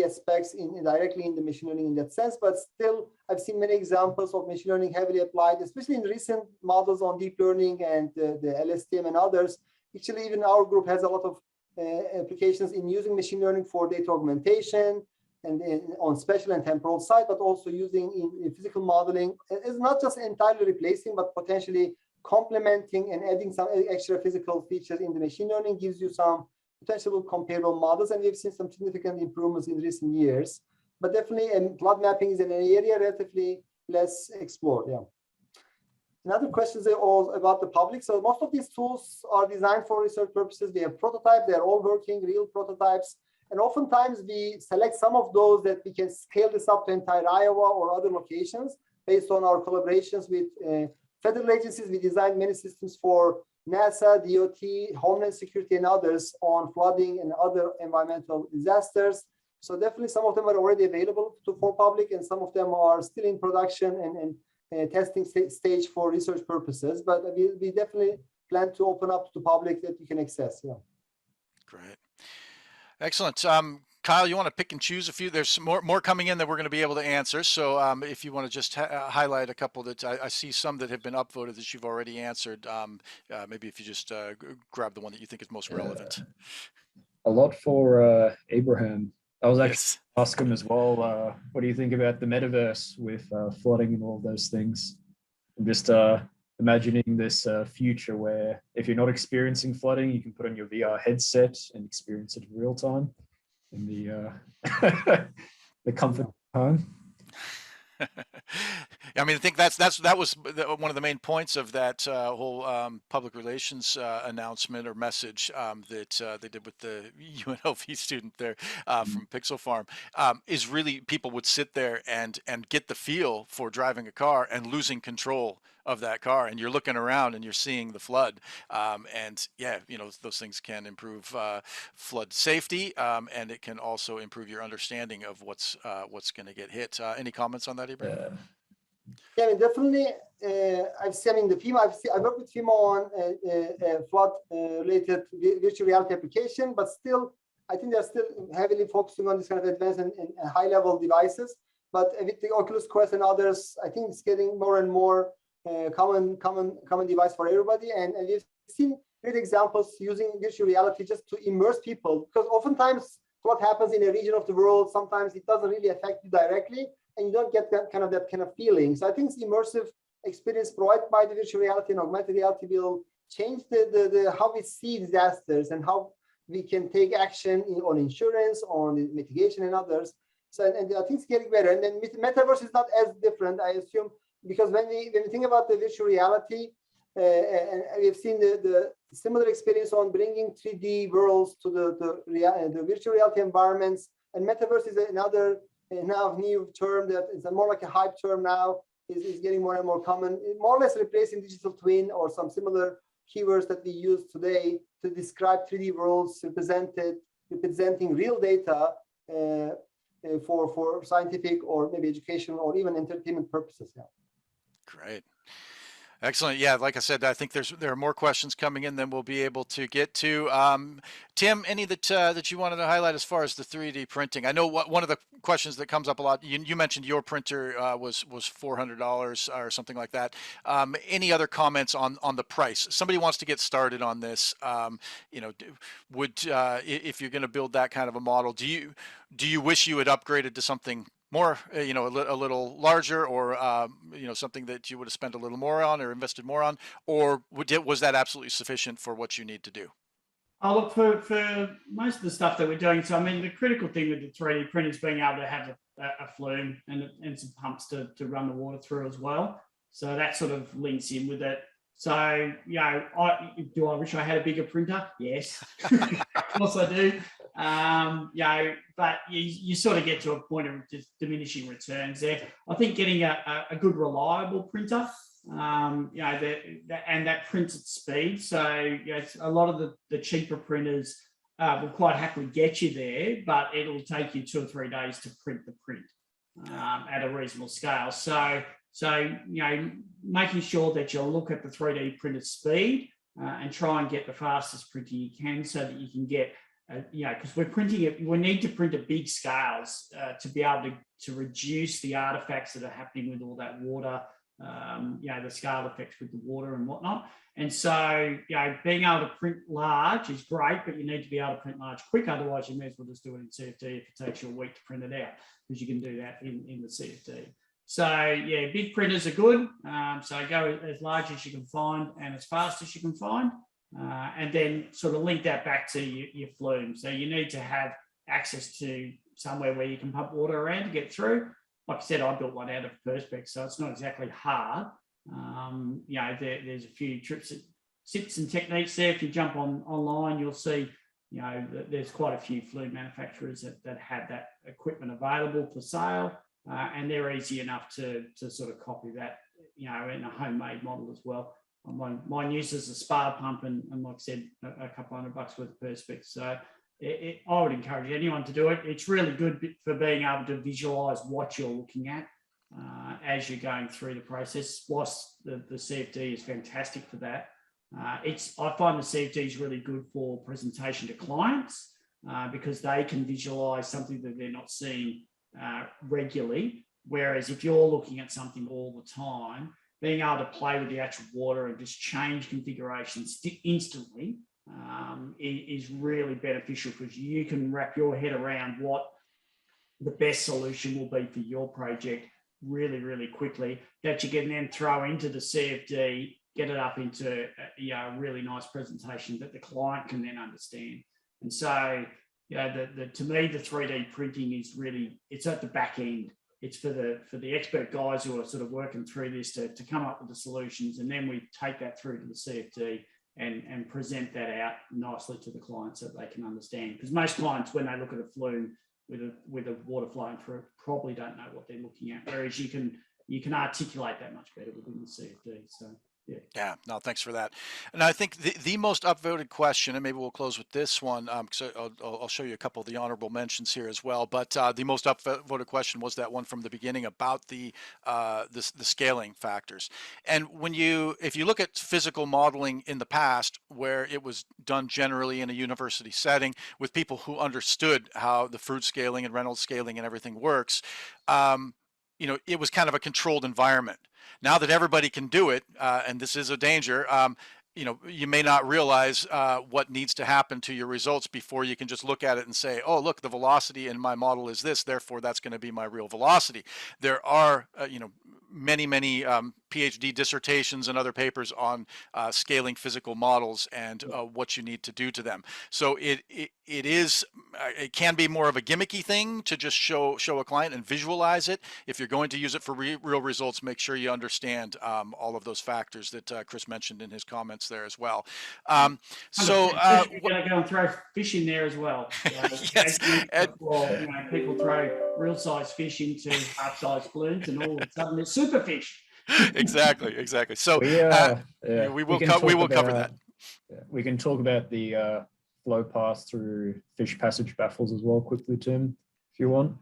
aspects directly in the machine learning in that sense, but still I've seen many examples of machine learning heavily applied, especially in recent models on deep learning and the LSTM and others. Actually, even our group has a lot of applications in using machine learning for data augmentation and on spatial and temporal side, but also using in physical modeling. It's not just entirely replacing, but potentially complementing and adding some extra physical features in the machine learning gives you some potential comparable models, and we've seen some significant improvements in recent years. But definitely, flood mapping is an area relatively less explored. Yeah. Another question is all about the public. So most of these tools are designed for research purposes. We have prototypes; they're all working, real prototypes. And oftentimes we select some of those that we can scale this up to entire Iowa or other locations based on our collaborations with federal agencies. We designed many systems for NASA, DOT, Homeland Security, and others on flooding and other environmental disasters. So definitely some of them are already available for public, and some of them are still in production and testing stage for research purposes. But we definitely plan to open up to public that you can access. Yeah. Great. Excellent. Kyle, you want to pick and choose a few? There's some more coming in that we're going to be able to answer. So if you want to just highlight a couple that I see some that have been upvoted that you've already answered, maybe if you just grab the one that you think is most relevant. A lot for Abraham. I was actually ask him as well, what do you think about the metaverse with flooding and all those things? I'm just imagining this future where if you're not experiencing flooding, you can put on your VR headset and experience it in real time in the the comfort of home. I mean, I think that was one of the main points of that whole public relations announcement or message that they did with the UNLV student there from Pixel Farm, is really people would sit there and get the feel for driving a car and losing control of that car, and you're looking around and you're seeing the flood, and yeah, those things can improve flood safety, and it can also improve your understanding of what's going to get hit. Any comments on that, Ibrahim? Yeah, I mean, definitely. I've seen the FEMA. I work with FEMA on a flood-related virtual reality application, but still, I think they're still heavily focusing on this kind of advanced and high-level devices. But with the Oculus Quest and others, I think it's getting more and more common device for everybody. And we've seen great examples using virtual reality just to immerse people, because oftentimes what happens in a region of the world, sometimes it doesn't really affect you directly. and you don't get that kind of feeling. So I think the immersive experience provided by the virtual reality and augmented reality will change the how we see disasters and how we can take action on insurance, on mitigation, and others. So, and I think it's getting better. And then metaverse is not as different, I assume, because when we think about the virtual reality, and we've seen the similar experience on bringing 3D worlds to the virtual reality environments. And metaverse is another now new term that is more like a hype term now, is getting more and more common, more or less replacing digital twin or some similar keywords that we use today to describe 3D worlds representing real data for scientific or maybe educational or even entertainment purposes. Yeah. Great. Excellent. Yeah, like I said, I think there are more questions coming in than we'll be able to get to. Tim, any that you wanted to highlight as far as the 3D printing? I know one of the questions that comes up a lot. You mentioned your printer was $400 or something like that. Any other comments on the price? Somebody wants to get started on this. You know, if you're going to build that kind of a model, do you wish you had upgraded to something more, you know, a little larger, or you know, something that you would have spent a little more on or invested more on, or was that absolutely sufficient for what you need to do? Oh, look, for most of the stuff that we're doing, so I mean, the critical thing with the 3D print is being able to have a flume and some pumps to run the water through as well. So that sort of links in with it. So, you know, do I wish I had a bigger printer? Yes, of course I do. You know, but you sort of get to a point of just diminishing returns there. I think getting a good reliable printer, you know, and that prints at speed. So, you know, a lot of the cheaper printers will quite happily get you there, but it'll take you 2 or 3 days to print the print at a reasonable scale. So, you know, making sure that you look at the 3D printed speed and try and get the fastest printer you can, so that you can get, you know, because we're printing it, we need to print at big scales to be able to reduce the artifacts that are happening with all that water, you know, the scale effects with the water and whatnot. And so, you know, being able to print large is great, but you need to be able to print large quick. Otherwise, you may as well just do it in CFD if it takes you a week to print it out, because you can do that in the CFD. So yeah, big printers are good. So go as large as you can find and as fast as you can find, and then sort of link that back to your flume. So you need to have access to somewhere where you can pump water around to get through. Like I said, I built one out of Perspex, so it's not exactly hard. You know, there's a few tips and techniques there. If you jump online, you'll see, you know, there's quite a few flume manufacturers that have that equipment available for sale. And they're easy enough to sort of copy that, you know, in a homemade model as well. Mine uses a spa pump and like I said, a couple $100 worth of Perspex. So I would encourage anyone to do it. It's really good for being able to visualize what you're looking at as you're going through the process. Whilst the CFD is fantastic for that, I find the CFD is really good for presentation to clients because they can visualize something that they're not seeing regularly. Whereas if you're looking at something all the time, being able to play with the actual water and just change configurations instantly is really beneficial, because you can wrap your head around what the best solution will be for your project really, really quickly, that you can then throw into the CFD, get it up into a really nice presentation that the client can then understand. And so, you know, to me, the 3D printing is really, it's at the back end. It's for the expert guys who are sort of working through this to come up with the solutions, and then we take that through to the CFD and present that out nicely to the clients so that they can understand. Because most clients, when they look at a flume with a water flowing through it, probably don't know what they're looking at, whereas you can articulate that much better within the CFD. So. Yeah, no, thanks for that. And I think the most upvoted question, and maybe we'll close with this one, because I'll show you a couple of the honorable mentions here as well. But the most upvoted question was that one from the beginning about the scaling factors. And if you look at physical modeling in the past, where it was done generally in a university setting with people who understood how the fruit scaling and Reynolds scaling and everything works, you know, it was kind of a controlled environment. Now that everybody can do it, and this is a danger, you may not realize what needs to happen to your results before you can just look at it and say, oh, look, the velocity in my model is this, therefore that's going to be my real velocity. There are, many PhD dissertations and other papers on scaling physical models and what you need to do to them. So it can be more of a gimmicky thing to just show a client and visualize it. If you're going to use it for real results, make sure you understand all of those factors that Chris mentioned in his comments there as well. We're going to go and throw fish in there as well. Yes. People throw real size fish into half size balloons, and all of a sudden it's super fish. Exactly. So we will cover that. We can talk about the flow paths through fish passage baffles as well quickly, Tim, if you want.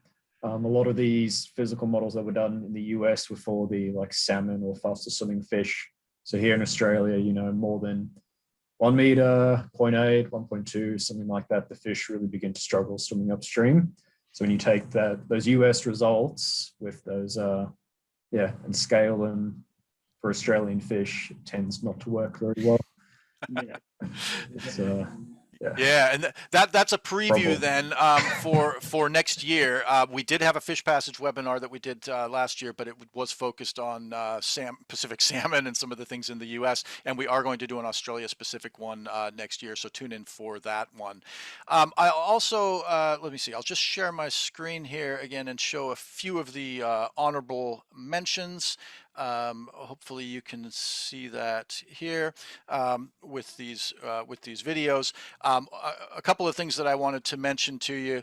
A lot of these physical models that were done in the US were for the salmon or faster swimming fish. So here in Australia, more than 1 meter, 0.8, 1.2, something like that, the fish really begin to struggle swimming upstream. So when you take those US results with those, and scale them for Australian fish, it tends not to work very well. And that's a preview then for next year. We did have a fish passage webinar that we did last year, but it was focused on Pacific salmon and some of the things in the US, and we are going to do an Australia specific one next year, so tune in for that one. I also, let me see, I'll just share my screen here again and show a few of the honorable mentions. Hopefully you can see that here with these videos. A couple of things that I wanted to mention to you.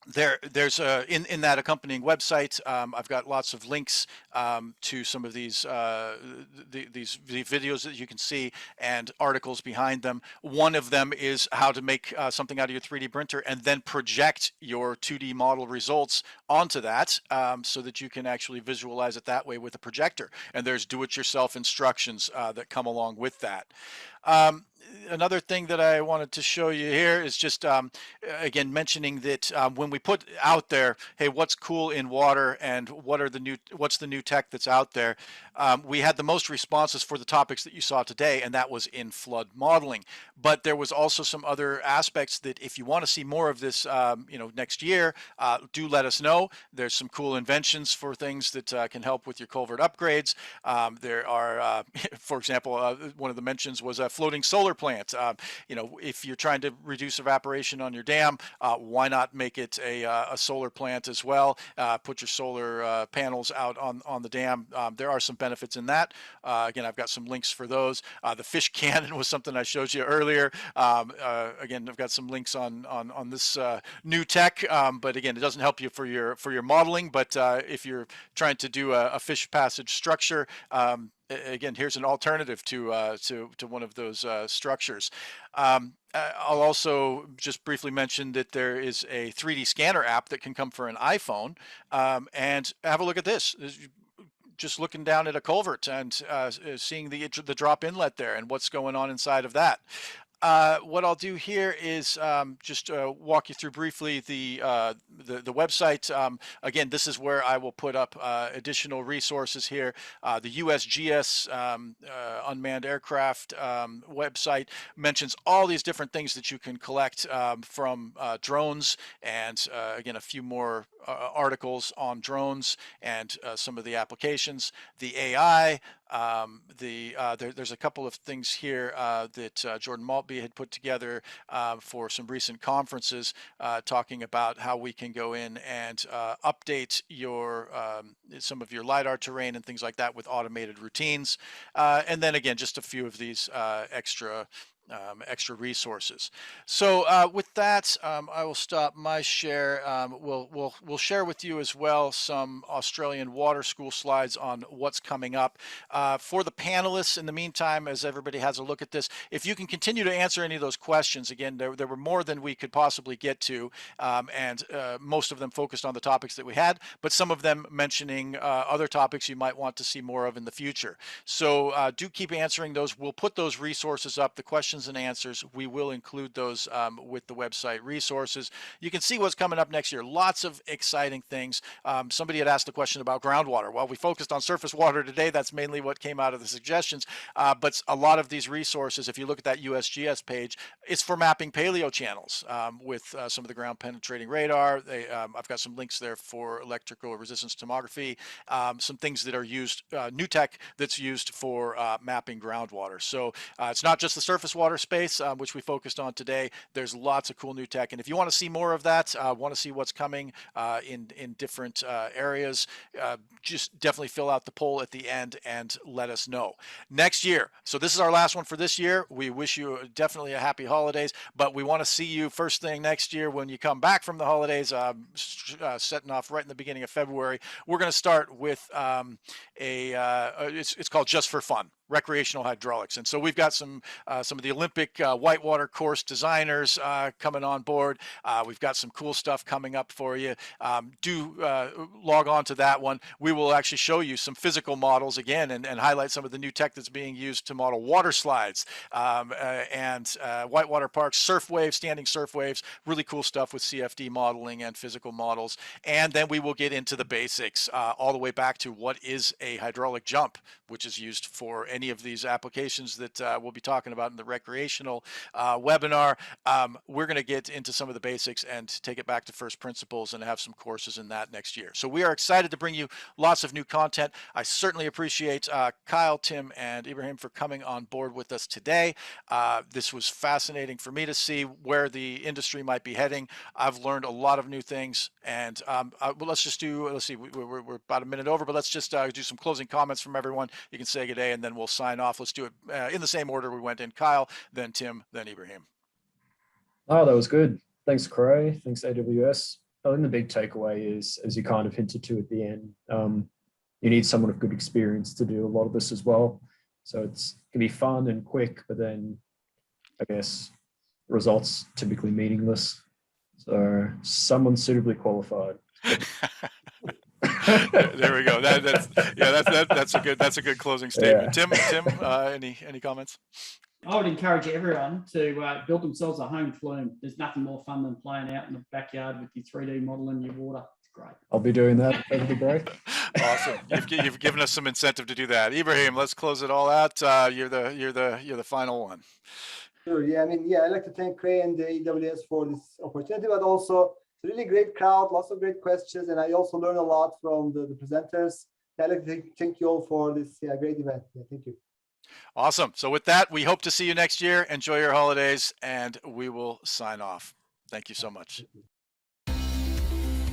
There's in that accompanying website, I've got lots of links to some of these videos that you can see and articles behind them. One of them is how to make something out of your 3D printer and then project your 2D model results onto that so that you can actually visualize it that way with a projector. And there's do-it-yourself instructions that come along with that. Another thing that I wanted to show you here is just, again, mentioning that when we put out there, hey, what's cool in water and what's the new tech that's out there, we had the most responses for the topics that you saw today, and that was in flood modeling. But there was also some other aspects that if you want to see more of this, next year, do let us know. There's some cool inventions for things that can help with your culvert upgrades. There are, for example, one of the mentions was a floating solar plant. If you're trying to reduce evaporation on your dam, why not make it a solar plant as well? Put your solar panels out on the dam. There are some benefits in that. Again, I've got some links for those. The fish cannon was something I showed you earlier. Again, I've got some links on this new tech, but again, it doesn't help you for your modeling. But if you're trying to do a fish passage structure, again, here's an alternative to one of those structures. I'll also just briefly mention that there is a 3D scanner app that can come for an iPhone, and have a look at this. Just looking down at a culvert and seeing the drop inlet there and what's going on inside of that. What I'll do here is just walk you through briefly the website. Again, this is where I will put up additional resources here. The USGS unmanned aircraft website mentions all these different things that you can collect from drones, and again, a few more articles on drones and some of the applications. The AI, there's a couple of things here that Jordan Maltby had put together for some recent conferences, talking about how we can go in and update your some of your LiDAR terrain and things like that with automated routines. And then again, just a few of these extra resources. So with that, I will stop my share. We'll share with you as well some Australian Water School slides on what's coming up. For the panelists, in the meantime, as everybody has a look at this, if you can continue to answer any of those questions, again, there were more than we could possibly get to, and most of them focused on the topics that we had, but some of them mentioning other topics you might want to see more of in the future. So do keep answering those. We'll put those resources up. The questions questions and answers. We will include those with the website resources. You can see what's coming up next year. Lots of exciting things. Somebody had asked a question about groundwater. Well, we focused on surface water today. That's mainly what came out of the suggestions. But a lot of these resources, if you look at that USGS page, it's for mapping paleo channels with some of the ground penetrating radar. I've got some links there for electrical resistance tomography, some things that are used, new tech that's used for mapping groundwater. So it's not just the surface water space, which we focused on today. There's lots of cool new tech. And if you want to see more of that, want to see what's coming in different areas, just definitely fill out the poll at the end and let us know. Next year, so this is our last one for this year. We wish you definitely a happy holidays, but we want to see you first thing next year when you come back from the holidays, setting off right in the beginning of February. We're going to start with it's called Just for Fun, recreational hydraulics. And so we've got some of the Olympic whitewater course designers coming on board. We've got some cool stuff coming up for you. Do log on to that one. We will actually show you some physical models again and highlight some of the new tech that's being used to model water slides and whitewater parks, surf waves, standing surf waves, really cool stuff with CFD modeling and physical models. And then we will get into the basics all the way back to what is a hydraulic jump, which is used for any of these applications that we'll be talking about in the recreational webinar. We're going to get into some of the basics and take it back to first principles and have some courses in that next year. So we are excited to bring you lots of new content. I certainly appreciate Kyle, Tim, and Ibrahim for coming on board with us today. This was fascinating for me to see where the industry might be heading. I've learned a lot of new things, and let's see, we're about a minute over, but let's just do some closing comments from everyone. You can say good day, and then we'll sign off. Let's do it in the same order we went in. Kyle, then Tim, then Ibrahim. Oh, that was good. Thanks, Cray. Thanks, AWS. I think the big takeaway is, as you kind of hinted to at the end, you need someone of good experience to do a lot of this as well. So it can be fun and quick, but then I guess results typically meaningless. So someone suitably qualified. There we go. That's a good closing statement. Yeah. Tim, any comments? I would encourage everyone to build themselves a home flume. There's nothing more fun than playing out in the backyard with your 3D model and your water. It's great. I'll be doing that over the break. Awesome. You've given us some incentive to do that. Ibrahim, let's close it all out. You're the final one. Sure. Yeah. I'd like to thank Cray and the AWS for this opportunity, but also it's a really great crowd, lots of great questions, and I also learned a lot from the presenters. I'd like to thank you all for this great event. Yeah, thank you. Awesome. So with that, we hope to see you next year. Enjoy your holidays, and we will sign off. Thank you so much.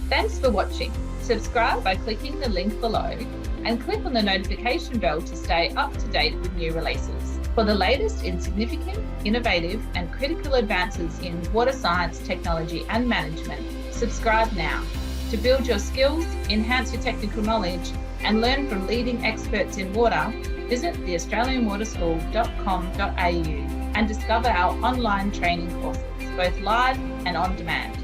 Thanks for watching. Subscribe by clicking the link below and click on the notification bell to stay up to date with new releases. For the latest in significant, innovative, and critical advances in water science, technology, and management, subscribe now. To build your skills, enhance your technical knowledge, and learn from leading experts in water, visit theaustralianwaterschool.com.au and discover our online training courses, both live and on demand.